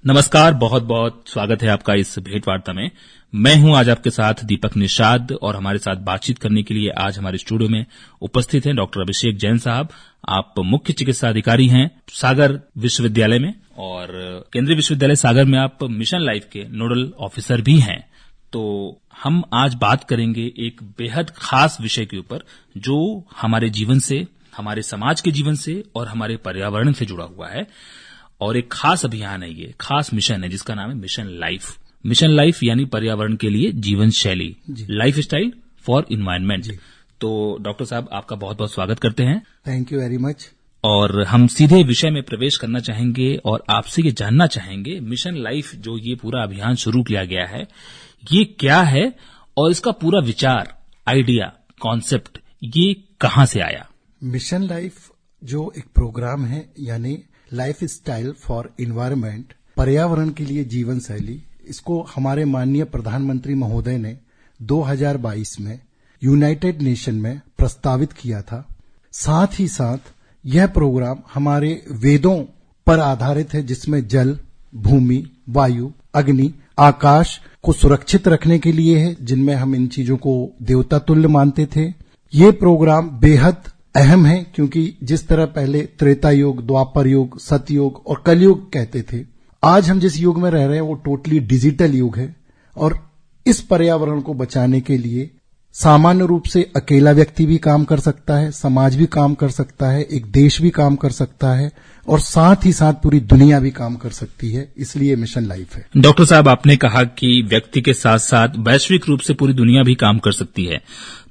नमस्कार, बहुत बहुत स्वागत है आपका इस भेंट वार्ता में। मैं हूं आज आपके साथ दीपक निषाद और हमारे साथ बातचीत करने के लिए आज हमारे स्टूडियो में उपस्थित हैं डॉक्टर अभिषेक जैन साहब। आप मुख्य चिकित्सा अधिकारी हैं सागर विश्वविद्यालय में और केंद्रीय विश्वविद्यालय सागर में आप मिशन लाइफ के नोडल ऑफिसर भी हैं। तो हम आज बात करेंगे एक बेहद खास विषय के ऊपर जो हमारे जीवन से, हमारे समाज के जीवन से और हमारे पर्यावरण से जुड़ा हुआ है और एक खास अभियान है, ये खास मिशन है जिसका नाम है मिशन लाइफ। मिशन लाइफ यानी पर्यावरण के लिए जीवन शैली, लाइफ स्टाइल फॉर इन्वायरमेंट। तो डॉक्टर साहब, आपका बहुत बहुत स्वागत करते हैं। Thank you very much. और हम सीधे विषय में प्रवेश करना चाहेंगे और आपसे ये जानना चाहेंगे, मिशन लाइफ जो ये पूरा अभियान शुरू किया गया है, ये क्या है और इसका पूरा विचार, आइडिया, कॉन्सेप्ट ये कहां से आया? मिशन लाइफ जो एक प्रोग्राम है यानी लाइफ स्टाइल फॉर इन्वायरमेंट, पर्यावरण के लिए जीवन शैली, इसको हमारे माननीय प्रधानमंत्री महोदय ने 2022 में यूनाइटेड नेशन में प्रस्तावित किया था। साथ ही साथ यह प्रोग्राम हमारे वेदों पर आधारित है जिसमें जल, भूमि, वायु, अग्नि, आकाश को सुरक्षित रखने के लिए है, जिनमें हम इन चीजों को देवता तुल्य मानते थे। ये प्रोग्राम बेहद अहम है क्योंकि जिस तरह पहले त्रेता युग, द्वापर युग, सतयुग और कलयुग कहते थे, आज हम जिस युग में रह रहे हैं वो टोटली डिजिटल युग है। और इस पर्यावरण को बचाने के लिए सामान्य रूप से अकेला व्यक्ति भी काम कर सकता है, समाज भी काम कर सकता है, एक देश भी काम कर सकता है और साथ ही साथ पूरी दुनिया भी काम कर सकती है, इसलिए मिशन लाइफ है। डॉक्टर साहब, आपने कहा कि व्यक्ति के साथ साथ वैश्विक रूप से पूरी दुनिया भी काम कर सकती है,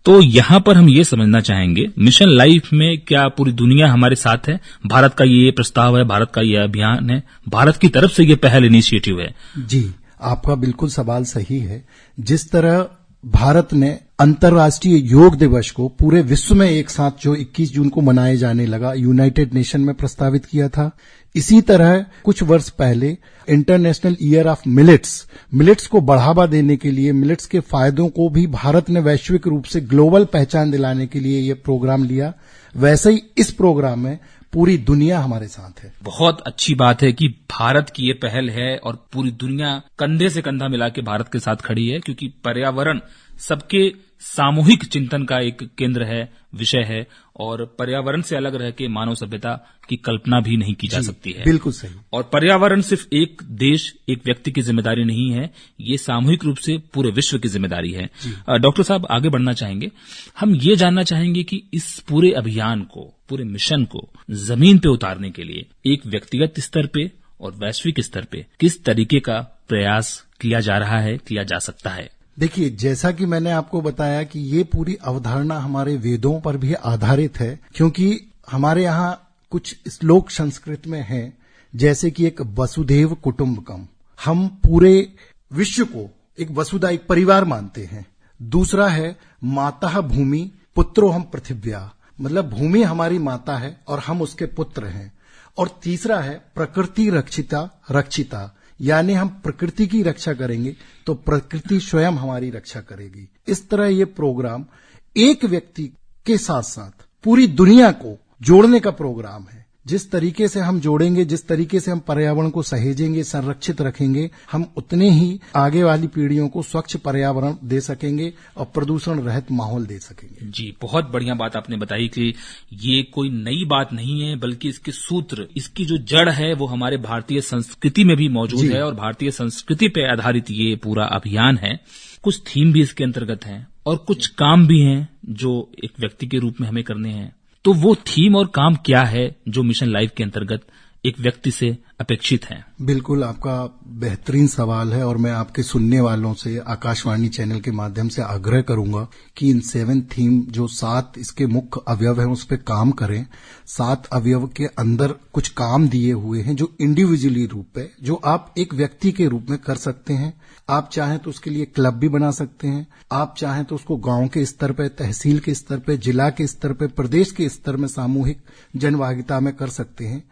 तो यहां पर हम ये समझना चाहेंगे मिशन लाइफ में क्या पूरी दुनिया हमारे साथ है? भारत का ये प्रस्ताव है, भारत का ये अभियान है, भारत की तरफ से ये पहल इनिशिएटिव है? जी, आपका बिल्कुल सवाल सही है। जिस तरह भारत ने अंतर्राष्ट्रीय योग दिवस को पूरे विश्व में एक साथ जो 21 जून को मनाए जाने लगा, यूनाइटेड नेशन में प्रस्तावित किया था, इसी तरह कुछ वर्ष पहले इंटरनेशनल ईयर ऑफ मिलेट्स को बढ़ावा देने के लिए, मिलेट्स के फायदों को भी भारत ने वैश्विक रूप से ग्लोबल पहचान दिलाने के लिए ये प्रोग्राम लिया। वैसे ही इस प्रोग्राम में पूरी दुनिया हमारे साथ है। बहुत अच्छी बात है कि भारत की ये पहल है और पूरी दुनिया कंधे से कंधा मिला के भारत के साथ खड़ी है, क्योंकि पर्यावरण सबके सामूहिक चिंतन का एक केंद्र है, विषय है और पर्यावरण से अलग रह के मानव सभ्यता की कल्पना भी नहीं की जा सकती है। बिल्कुल सही। और पर्यावरण सिर्फ एक देश, एक व्यक्ति की जिम्मेदारी नहीं है, ये सामूहिक रूप से पूरे विश्व की जिम्मेदारी है। डॉक्टर साहब, आगे बढ़ना चाहेंगे। हम ये जानना चाहेंगे कि इस पूरे अभियान को, पूरे मिशन को जमीन पे उतारने के लिए एक व्यक्तिगत स्तर पे और वैश्विक स्तर पे किस तरीके का प्रयास किया जा रहा है, किया जा सकता है? देखिए, जैसा कि मैंने आपको बताया कि ये पूरी अवधारणा हमारे वेदों पर भी आधारित है, क्योंकि हमारे यहाँ कुछ श्लोक संस्कृत में हैं, जैसे कि एक वसुधैव कुटुंबकम, हम पूरे विश्व को एक वसुधा, एक परिवार मानते हैं। दूसरा है माता भूमि पुत्रो हम पृथिव्या, मतलब भूमि हमारी माता है और हम उसके पुत्र हैं। और तीसरा है प्रकृति रक्षिता, यानी हम प्रकृति की रक्षा करेंगे तो प्रकृति स्वयं हमारी रक्षा करेगी। इस तरह ये प्रोग्राम एक व्यक्ति के साथ साथ पूरी दुनिया को जोड़ने का प्रोग्राम है। जिस तरीके से हम जोड़ेंगे, जिस तरीके से हम पर्यावरण को सहेजेंगे, संरक्षित रखेंगे, हम उतने ही आगे वाली पीढ़ियों को स्वच्छ पर्यावरण दे सकेंगे और प्रदूषण रहित माहौल दे सकेंगे। जी, बहुत बढ़िया बात आपने बताई कि ये कोई नई बात नहीं है, बल्कि इसके सूत्र, इसकी जो जड़ है वो हमारे भारतीय संस्कृति में भी मौजूद है और भारतीय संस्कृति पे आधारित ये पूरा अभियान है। कुछ थीम भी इसके अंतर्गत हैं और कुछ काम भी हैं जो एक व्यक्ति के रूप में हमें करने हैं। तो वो थीम और काम क्या है जो मिशन लाइफ के अंतर्गत एक व्यक्ति से अपेक्षित है? बिल्कुल, आपका बेहतरीन सवाल है और मैं आपके सुनने वालों से आकाशवाणी चैनल के माध्यम से आग्रह करूंगा कि इन 7 थीम जो 7 इसके मुख्य अवयव हैं उस पर काम करें। 7 अवयव के अंदर कुछ काम दिए हुए हैं जो इंडिविजुअली रूप पे, जो आप एक व्यक्ति के रूप में कर सकते हैं। आप चाहें तो उसके लिए क्लब भी बना सकते हैं, आप चाहें तो उसको गांव के स्तर पे, तहसील के स्तर पे, जिला के स्तर पे, प्रदेश के स्तर में सामूहिक जनभागिता में कर सकते हैं।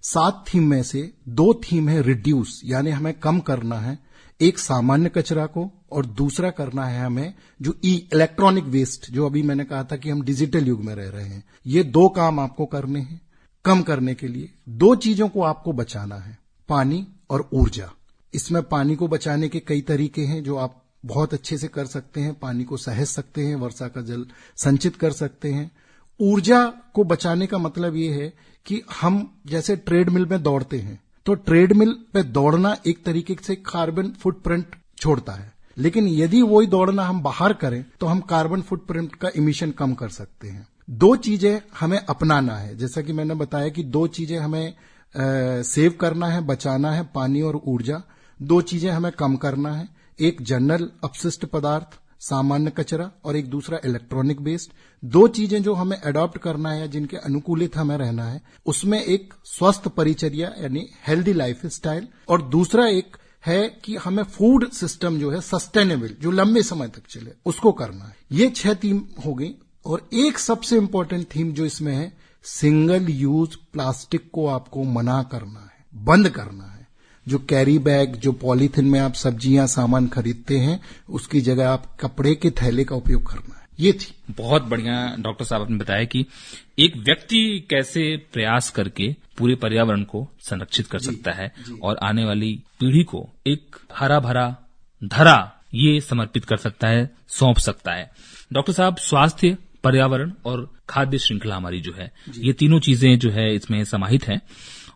7 थीम में से 2 थीम है रिड्यूस, यानी हमें कम करना है, एक सामान्य कचरा को और दूसरा करना है हमें जो इलेक्ट्रॉनिक वेस्ट, जो अभी मैंने कहा था कि हम डिजिटल युग में रह रहे हैं। ये 2 काम आपको करने हैं। कम करने के लिए 2 चीजों को आपको बचाना है, पानी और ऊर्जा। इसमें पानी को बचाने के कई तरीके हैं जो आप बहुत अच्छे से कर सकते हैं। पानी को सहेज सकते हैं, वर्षा का जल संचित कर सकते हैं। ऊर्जा को बचाने का मतलब ये है कि हम जैसे ट्रेडमिल में दौड़ते हैं तो ट्रेडमिल पे दौड़ना एक तरीके से कार्बन फुटप्रिंट छोड़ता है, लेकिन यदि वही दौड़ना हम बाहर करें तो हम कार्बन फुटप्रिंट का इमिशन कम कर सकते हैं। दो चीजें हमें अपनाना है, जैसा कि मैंने बताया कि दो चीजें हमें सेव करना है, बचाना है, पानी और ऊर्जा। दो चीजें हमें कम करना है, एक जनरल अपशिष्ट पदार्थ सामान्य कचरा और एक दूसरा इलेक्ट्रॉनिक वेस्ट। दो चीजें जो हमें अडॉप्ट करना है, जिनके अनुकूलित हमें रहना है, उसमें एक स्वस्थ परिचर्या यानी हेल्दी लाइफ स्टाइल, और दूसरा एक है कि हमें फूड सिस्टम जो है सस्टेनेबल, जो लंबे समय तक चले, उसको करना है। ये 6 थीम हो गई। और एक सबसे इंपॉर्टेंट थीम जो इसमें है, सिंगल यूज प्लास्टिक को आपको मना करना है, बंद करना है। जो कैरी बैग, जो पॉलीथिन में आप सब्जियां सामान खरीदते हैं, उसकी जगह आप कपड़े के थैले का उपयोग करना है। ये थी। बहुत बढ़िया डॉक्टर साहब आपने बताया कि एक व्यक्ति कैसे प्रयास करके पूरे पर्यावरण को संरक्षित कर सकता है और आने वाली पीढ़ी को एक हरा भरा धरा ये समर्पित कर सकता है, सौंप सकता है। डॉक्टर साहब, स्वास्थ्य, पर्यावरण और खाद्य श्रृंखला हमारी जो है, ये तीनों चीजें जो है इसमें समाहित हैं।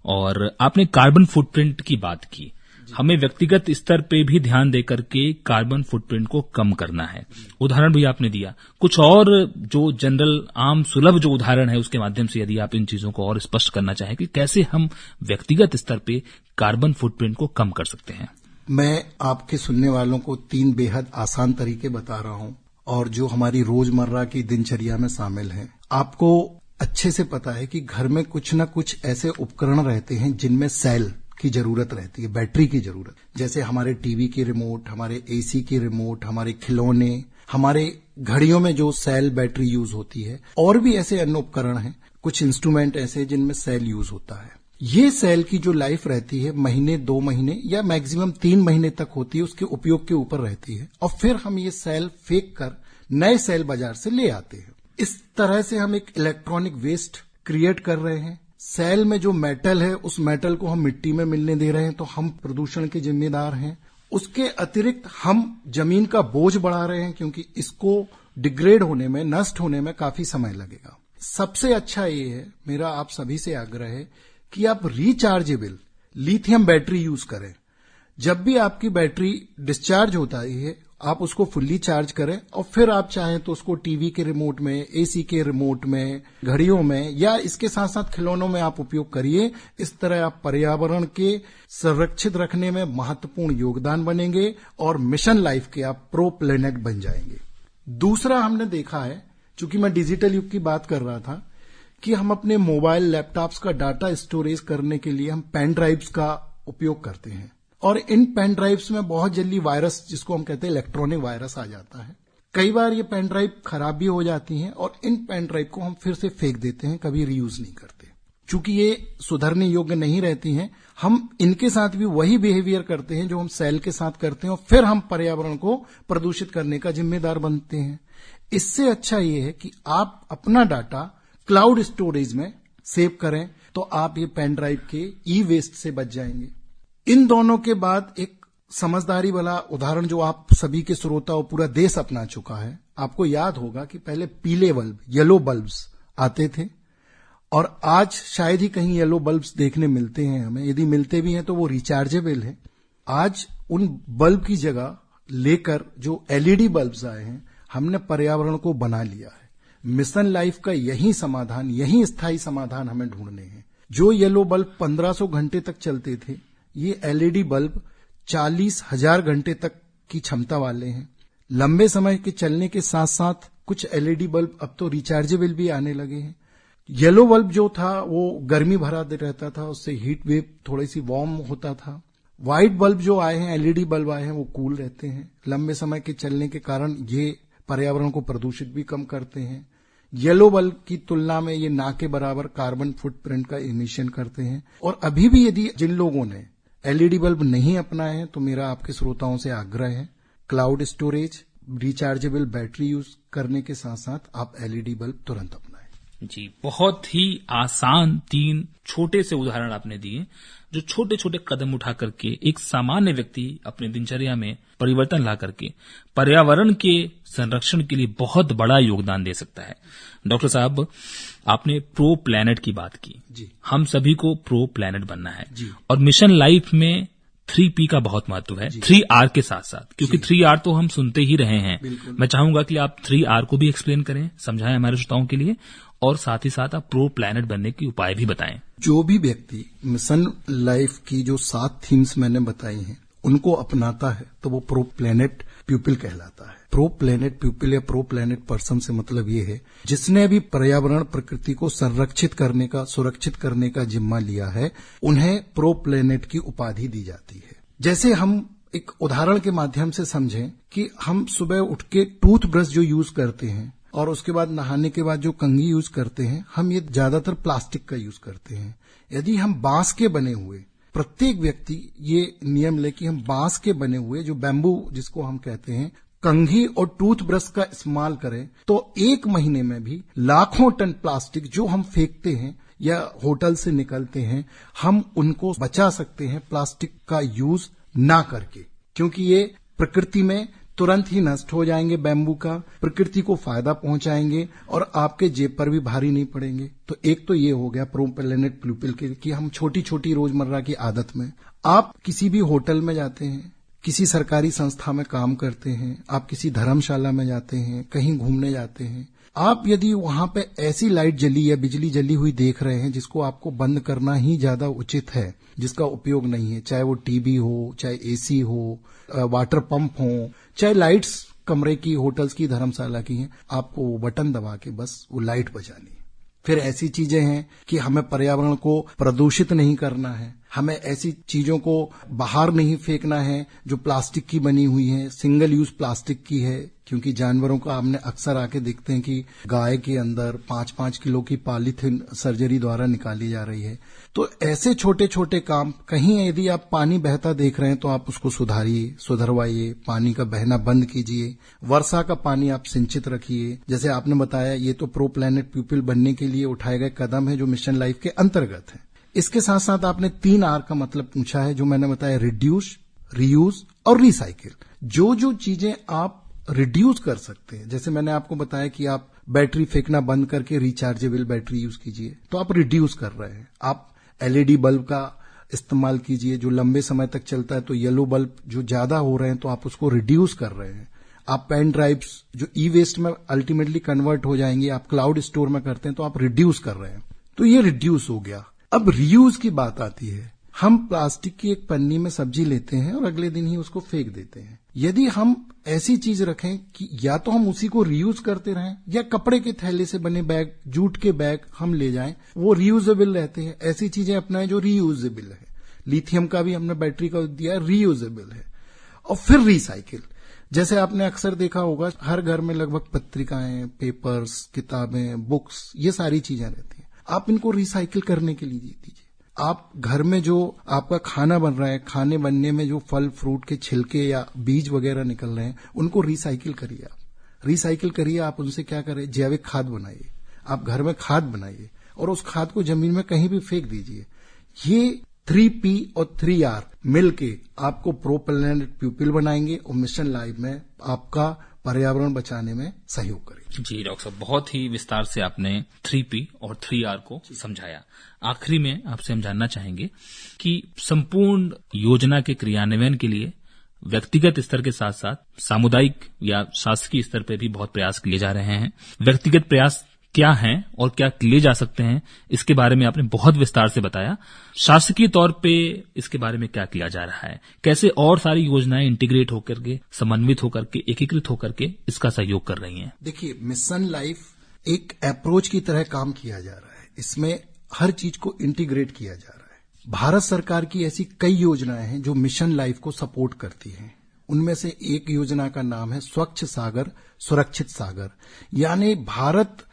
और आपने कार्बन फुटप्रिंट की बात की। हमें व्यक्तिगत स्तर पे भी ध्यान देकर के कार्बन फुटप्रिंट को कम करना है। उदाहरण भी आपने दिया। कुछ और जो जनरल आम सुलभ जो उदाहरण है उसके माध्यम से यदि आप इन चीजों को और स्पष्ट करना चाहें कि कैसे हम व्यक्तिगत स्तर पे कार्बन फुटप्रिंट को कम कर सकते हैं। मैं आपके सुनने वालों को 3 बेहद आसान तरीके बता रहा हूं और जो हमारी रोजमर्रा की दिनचर्या में शामिल हैं। आपको अच्छे से पता है कि घर में कुछ न कुछ ऐसे उपकरण रहते हैं जिनमें सेल की जरूरत रहती है, बैटरी की जरूरत। जैसे हमारे टीवी की रिमोट, हमारे एसी की रिमोट, हमारे खिलौने, हमारे घड़ियों में जो सेल बैटरी यूज होती है, और भी ऐसे अन्य उपकरण हैं, कुछ इंस्ट्रूमेंट ऐसे जिनमें सेल यूज होता है। ये सेल की जो लाइफ रहती है महीने, 2 महीने या मैक्सिमम 3 महीने तक होती है, उसके उपयोग के ऊपर रहती है। और फिर हम ये सेल फेंक कर नए सेल बाजार से ले आते हैं। इस तरह से हम एक इलेक्ट्रॉनिक वेस्ट क्रिएट कर रहे हैं। सेल में जो मेटल है, उस मेटल को हम मिट्टी में मिलने दे रहे हैं, तो हम प्रदूषण के जिम्मेदार हैं। उसके अतिरिक्त हम जमीन का बोझ बढ़ा रहे हैं, क्योंकि इसको डिग्रेड होने में, नष्ट होने में काफी समय लगेगा। सबसे अच्छा ये है, मेरा आप सभी से आग्रह है कि आप रिचार्जेबल लिथियम बैटरी यूज करें। जब भी आपकी बैटरी डिस्चार्ज होता है, आप उसको फुल्ली चार्ज करें और फिर आप चाहें तो उसको टीवी के रिमोट में, एसी के रिमोट में, घड़ियों में या इसके साथ साथ खिलौनों में आप उपयोग करिए। इस तरह आप पर्यावरण के संरक्षित रखने में महत्वपूर्ण योगदान बनेंगे और मिशन लाइफ के आप प्रो प्लेनेट बन जाएंगे। दूसरा हमने देखा है, चूंकि मैं डिजिटल युग की बात कर रहा था, कि हम अपने मोबाइल, लैपटॉप्स का डाटा स्टोरेज करने के लिए हम पेन ड्राइव्स का उपयोग करते हैं। और इन पेन ड्राइव्स में बहुत जल्दी वायरस, जिसको हम कहते हैं इलेक्ट्रॉनिक वायरस, आ जाता है। कई बार ये पेन ड्राइव खराब भी हो जाती हैं और इन पेन ड्राइव को हम फिर से फेंक देते हैं, कभी रीयूज नहीं करते। चूंकि ये सुधरने योग्य नहीं रहती हैं, हम इनके साथ भी वही बिहेवियर करते हैं जो हम सेल के साथ करते हैं और फिर हम पर्यावरण को प्रदूषित करने का जिम्मेदार बनते हैं। इससे अच्छा ये है कि आप अपना डाटा क्लाउड स्टोरेज में सेव करें, तो आप ये पेन ड्राइव के ई वेस्ट से बच जाएंगे। इन दोनों के बाद एक समझदारी वाला उदाहरण जो आप सभी के श्रोता और पूरा देश अपना चुका है। आपको याद होगा कि पहले पीले बल्ब, येलो बल्ब्स आते थे और आज शायद ही कहीं येलो बल्ब्स देखने मिलते हैं हमें। यदि मिलते भी हैं तो वो रिचार्जेबल है। आज उन बल्ब की जगह लेकर जो एलईडी बल्ब्स आए हैं, हमने पर्यावरण को बना लिया है। मिशन लाइफ का यही समाधान, यही स्थायी समाधान हमें ढूंढने हैं। जो येलो बल्ब 1500 घंटे तक चलते थे, ये एलईडी बल्ब 40,000 घंटे तक की क्षमता वाले हैं। लंबे समय के चलने के साथ साथ कुछ एलईडी बल्ब अब तो रिचार्जेबल भी आने लगे हैं। येलो बल्ब जो था वो गर्मी भरा रहता था, उससे हीट वेव थोड़ी सी वार्म होता था। व्हाइट बल्ब जो आए हैं, एलईडी बल्ब आए हैं, वो कूल रहते हैं। लंबे समय के चलने के कारण ये पर्यावरण को प्रदूषित भी कम करते हैं। येलो बल्ब की तुलना में ये ना के बराबर कार्बन फुटप्रिंट का इमिशन करते हैं। और अभी भी यदि जिन लोगों ने एलईडी बल्ब नहीं अपनाए हैं, तो मेरा आपके श्रोताओं से आग्रह है, cloud storage, rechargeable battery use करने के साथ साथ आप एलईडी बल्ब तुरंत अपनाएं। जी, बहुत ही आसान 3 छोटे से उदाहरण आपने दिए, जो छोटे छोटे कदम उठा करके एक सामान्य व्यक्ति अपने दिनचर्या में परिवर्तन ला करके पर्यावरण के संरक्षण के लिए बहुत बड़ा योगदान दे सकता है। डॉक्टर साहब, आपने प्रो प्लैनेट की बात की जी। हम सभी को प्रो प्लैनेट बनना है जी। और मिशन लाइफ में 3P का बहुत महत्व है, 3R के साथ साथ, क्योंकि 3R तो हम सुनते ही रहे हैं। मैं चाहूंगा कि आप 3R को भी एक्सप्लेन करें, समझाएं हमारे श्रोताओं के लिए, और साथ ही साथ आप प्रो प्लैनेट बनने के उपाय भी बताएं। जो भी व्यक्ति मिशन लाइफ की जो 7 थीम्स मैंने बताई हैं उनको अपनाता है तो वो प्रो प्लैनेट पीपल कहलाता है। प्रो प्लैनेट पीपल या प्रो प्लैनेट पर्सन से मतलब ये है जिसने भी पर्यावरण प्रकृति को संरक्षित करने का, सुरक्षित करने का जिम्मा लिया है, उन्हें प्रो प्लैनेट की उपाधि दी जाती है। जैसे हम एक उदाहरण के माध्यम से समझें कि हम सुबह उठ के टूथब्रश जो यूज करते हैं और उसके बाद नहाने के बाद जो कंघी यूज करते हैं, हम ये ज्यादातर प्लास्टिक का यूज करते हैं। यदि हम बांस के बने हुए, प्रत्येक व्यक्ति ये नियम ले कि हम बांस के बने हुए, जो बैम्बू जिसको हम कहते हैं, कंघी और टूथब्रश का इस्तेमाल करें तो 1 महीने में भी लाखों टन प्लास्टिक जो हम फेंकते हैं या होटल से निकलते हैं, हम उनको बचा सकते हैं प्लास्टिक का यूज ना करके, क्योंकि ये प्रकृति में तुरंत ही नष्ट हो जाएंगे। बैम्बू का प्रकृति को फायदा पहुंचाएंगे और आपके जेब पर भी भारी नहीं पड़ेंगे। तो एक तो ये हो गया प्रो प्लैनेट पीपल के कि हम छोटी छोटी रोजमर्रा की आदत में, आप किसी भी होटल में जाते हैं, किसी सरकारी संस्था में काम करते हैं, आप किसी धर्मशाला में जाते हैं, कहीं घूमने जाते हैं, आप यदि वहां पे ऐसी लाइट जली या बिजली जली हुई देख रहे हैं जिसको आपको बंद करना ही ज्यादा उचित है, जिसका उपयोग नहीं है, चाहे वो टीवी हो, चाहे एसी हो, वाटर पंप हो, चाहे लाइट्स कमरे की, होटल्स की, धर्मशाला की हैं, आपको वो बटन दबा के बस वो लाइट बजानी है। फिर ऐसी चीजें हैं कि हमें पर्यावरण को प्रदूषित नहीं करना है, हमें ऐसी चीजों को बाहर नहीं फेंकना है जो प्लास्टिक की बनी हुई है, सिंगल यूज प्लास्टिक की है, क्योंकि जानवरों का हमने अक्सर आके देखते हैं कि गाय के अंदर 5-5 किलो की पॉलीथीन सर्जरी द्वारा निकाली जा रही है। तो ऐसे छोटे छोटे काम, कहीं यदि आप पानी बहता देख रहे हैं तो आप उसको सुधारिए, सुधरवाइए, पानी का बहना बंद कीजिए, वर्षा का पानी आप सिंचित रखिए। जैसे आपने बताया, ये तो प्रो प्लैनेट पीपल बनने के लिए उठाए गए कदम है जो मिशन लाइफ के अंतर्गत है। इसके साथ साथ आपने 3R का मतलब पूछा है, जो मैंने बताया, रिड्यूस, रीयूज और रिसाइकिल। जो जो चीजें आप रिड्यूस कर सकते हैं, जैसे मैंने आपको बताया कि आप बैटरी फेंकना बंद करके रिचार्जेबल बैटरी यूज कीजिए, तो आप रिड्यूस कर रहे हैं। आप LED बल्ब का इस्तेमाल कीजिए जो लंबे समय तक चलता है, तो येलो बल्ब जो ज्यादा हो रहे हैं तो आप उसको रिड्यूस कर रहे हैं। आप पेन ड्राइव्स जो ई वेस्ट में अल्टीमेटली कन्वर्ट हो जाएंगे, आप क्लाउड स्टोर में करते हैं, तो आप रिड्यूस कर रहे हैं। तो ये रिड्यूस हो गया। अब रीयूज की बात आती है। हम प्लास्टिक की एक पन्नी में सब्जी लेते हैं और अगले दिन ही उसको फेंक देते हैं। यदि हम ऐसी चीज रखें कि या तो हम उसी को रीयूज करते रहें, या कपड़े के थैले से बने बैग, जूट के बैग हम ले जाएं, वो रीयूजेबल रहते हैं। ऐसी चीजें अपनाएं जो रीयूजेबल है। लिथियम का भी हमने बैटरी का दिया, रीयूजेबल है। और फिर रिसाइकिल, जैसे आपने अक्सर देखा होगा, हर घर में लगभग पत्रिकाएं, पेपर्स, किताबें, बुक्स, ये सारी चीजें रहती हैं। आप इनको रिसाइकिल करने के लिए दीजिए। आप घर में जो आपका खाना बन रहा है, खाने बनने में जो फल फ्रूट के छिलके या बीज वगैरह निकल रहे हैं, उनको रिसाइकिल करिए। आप रिसाइकिल करिए, आप उनसे क्या करें, जैविक खाद बनाइए। आप घर में खाद बनाइए और उस खाद को जमीन में कहीं भी फेंक दीजिए। ये 3P और 3R मिलके आपको प्रो प्लैनेट पीपल बनाएंगे और मिशन लाइफ में आपका पर्यावरण बचाने में सहयोग करेंगे। जी डॉक्टर साहब, बहुत ही विस्तार से आपने 3P और 3R को समझाया। आखिरी में आपसे हम जानना चाहेंगे कि संपूर्ण योजना के क्रियान्वयन के लिए व्यक्तिगत स्तर के साथ साथ सामुदायिक या शासकीय स्तर पर भी बहुत प्रयास किए जा रहे हैं। व्यक्तिगत प्रयास क्या हैं और क्या किए जा सकते हैं, इसके बारे में आपने बहुत विस्तार से बताया। शासकीय तौर पे इसके बारे में क्या किया जा रहा है, कैसे और सारी योजनाएं इंटीग्रेट होकर के, समन्वित होकर के, एकीकृत होकर के इसका सहयोग कर रही हैं। देखिए, मिशन लाइफ एक अप्रोच की तरह काम किया जा रहा है। इसमें हर चीज को इंटीग्रेट किया जा रहा है। भारत सरकार की ऐसी कई योजनाएं हैं जो मिशन लाइफ को सपोर्ट करती हैं। उनमें से एक योजना का नाम है स्वच्छ सागर सुरक्षित सागर, यानी भारत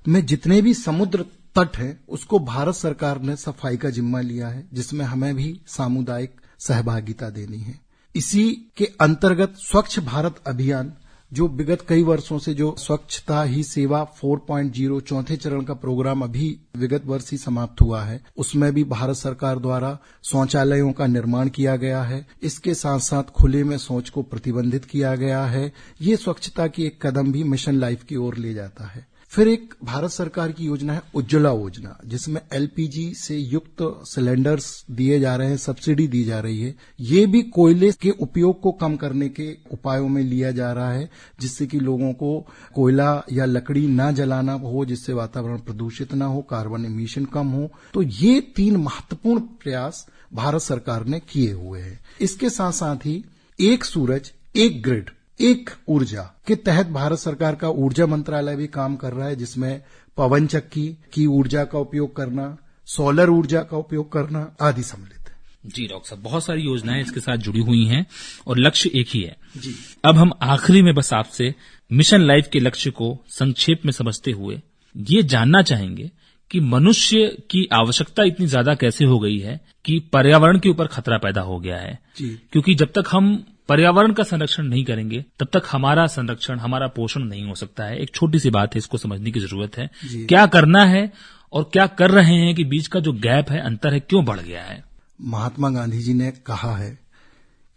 में जितने भी समुद्र तट है उसको भारत सरकार ने सफाई का जिम्मा लिया है, जिसमें हमें भी सामुदायिक सहभागिता देनी है। इसी के अंतर्गत स्वच्छ भारत अभियान जो विगत कई वर्षों से जो स्वच्छता ही सेवा 4.0 चौथे चरण का प्रोग्राम अभी विगत वर्ष ही समाप्त हुआ है, उसमें भी भारत सरकार द्वारा शौचालयों का निर्माण किया गया है। इसके साथ साथ खुले में शौच को प्रतिबंधित किया गया है। ये स्वच्छता की एक कदम भी मिशन लाइफ की ओर ले जाता है। फिर एक भारत सरकार की योजना है उज्ज्वला योजना, जिसमें एलपीजी से युक्त सिलेंडर्स दिए जा रहे हैं, सब्सिडी दी जा रही है। ये भी कोयले के उपयोग को कम करने के उपायों में लिया जा रहा है, जिससे कि लोगों को कोयला या लकड़ी ना जलाना हो, जिससे वातावरण प्रदूषित ना हो, कार्बन एमिशन कम हो। तो ये 3 महत्वपूर्ण प्रयास भारत सरकार ने किए हुए हैं। इसके साथ साथ ही एक सूरज एक ग्रिड एक ऊर्जा के तहत भारत सरकार का ऊर्जा मंत्रालय भी काम कर रहा है, जिसमें पवन चक्की की ऊर्जा का उपयोग करना, सोलर ऊर्जा का उपयोग करना आदि सम्मिलित है। जी डॉक्टर साहब, बहुत सारी योजनाएं इसके साथ जुड़ी हुई हैं और लक्ष्य एक ही है। जी। अब हम आखिरी में बस आपसे मिशन लाइफ के लक्ष्य को संक्षेप में समझते हुए ये जानना चाहेंगे कि मनुष्य की आवश्यकता इतनी ज्यादा कैसे हो गई है कि पर्यावरण के ऊपर खतरा पैदा हो गया है। जी। क्योंकि जब तक हम पर्यावरण का संरक्षण नहीं करेंगे तब तक हमारा संरक्षण, हमारा पोषण नहीं हो सकता है। एक छोटी सी बात है, इसको समझने की जरूरत है। क्या करना है और क्या कर रहे हैं कि बीच का जो गैप है, अंतर है, क्यों बढ़ गया है? महात्मा गांधी जी ने कहा है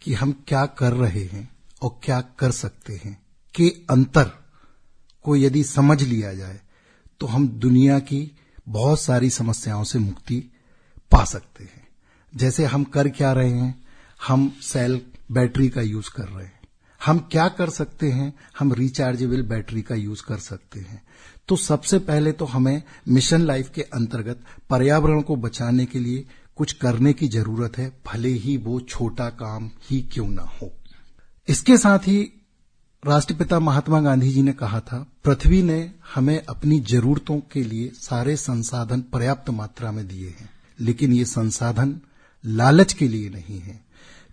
कि हम क्या कर रहे हैं और क्या कर सकते हैं के अंतर को यदि समझ लिया जाए तो हम दुनिया की बहुत सारी समस्याओं से मुक्ति पा सकते हैं। जैसे हम कर क्या रहे हैं, हम सेल बैटरी का यूज कर रहे हैं। हम क्या कर सकते हैं, हम रिचार्जेबल बैटरी का यूज कर सकते हैं। तो सबसे पहले तो हमें मिशन लाइफ के अंतर्गत पर्यावरण को बचाने के लिए कुछ करने की जरूरत है, भले ही वो छोटा काम ही क्यों ना हो। इसके साथ ही राष्ट्रपिता महात्मा गांधी जी ने कहा था, पृथ्वी ने हमें अपनी जरूरतों के लिए सारे संसाधन पर्याप्त मात्रा में दिए हैं, लेकिन ये संसाधन लालच के लिए नहीं है।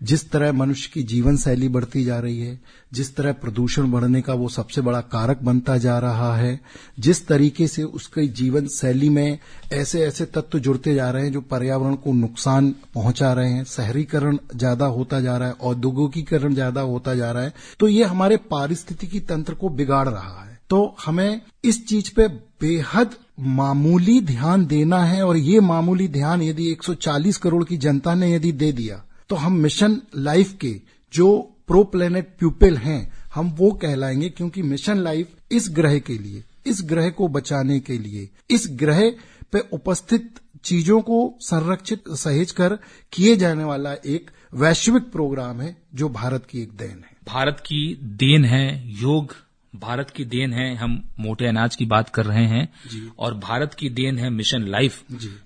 जिस तरह मनुष्य की जीवन शैली बढ़ती जा रही है, जिस तरह प्रदूषण बढ़ने का वो सबसे बड़ा कारक बनता जा रहा है, जिस तरीके से उसकी जीवन शैली में ऐसे ऐसे तत्व जुड़ते जा रहे हैं जो पर्यावरण को नुकसान पहुंचा रहे हैं, शहरीकरण ज्यादा होता जा रहा है, औद्योगिकीकरण ज्यादा होता जा रहा है, तो ये हमारे पारिस्थितिकी तंत्र को बिगाड़ रहा है। तो हमें इस चीज पे बेहद मामूली ध्यान देना है, और ये मामूली ध्यान यदि 140 करोड़ की जनता ने यदि दे दिया तो हम मिशन लाइफ के जो प्रो प्लेनेट पीपल हैं, हम वो कहलाएंगे। क्योंकि मिशन लाइफ इस ग्रह के लिए, इस ग्रह को बचाने के लिए, इस ग्रह पे उपस्थित चीजों को संरक्षित सहेज कर किए जाने वाला एक वैश्विक प्रोग्राम है, जो भारत की एक देन है। भारत की देन है योग, भारत की देन है हम मोटे अनाज की बात कर रहे हैं, और भारत की देन है मिशन लाइफ,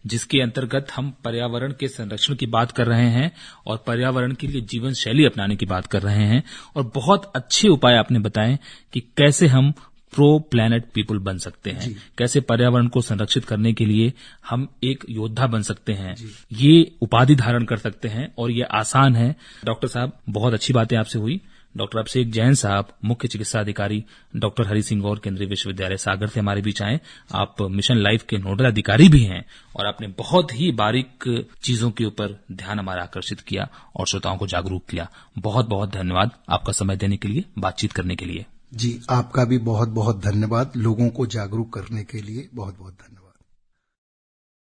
जिसके अंतर्गत हम पर्यावरण के संरक्षण की बात कर रहे हैं और पर्यावरण के लिए जीवन शैली अपनाने की बात कर रहे हैं। और बहुत अच्छे उपाय आपने बताए कि कैसे हम प्रो प्लैनेट पीपल बन सकते हैं, कैसे पर्यावरण को संरक्षित करने के लिए हम एक योद्धा बन सकते हैं, ये उपाधि धारण कर सकते हैं, और ये आसान है। डॉक्टर साहब, बहुत अच्छी बातें आपसे हुई। डॉक्टर अभिषेक जैन साहब, मुख्य चिकित्सा अधिकारी, डॉक्टर हरि सिंह गौर, केंद्रीय विश्वविद्यालय सागर से हमारे बीच आए। आप मिशन लाइफ के नोडल अधिकारी भी हैं, और आपने बहुत ही बारीक चीजों के ऊपर ध्यान हमारा आकर्षित किया और श्रोताओं को जागरूक किया। बहुत बहुत धन्यवाद आपका समय देने के लिए, बातचीत करने के लिए। जी, आपका भी बहुत बहुत धन्यवाद। लोगों को जागरूक करने के लिए बहुत बहुत धन्यवाद।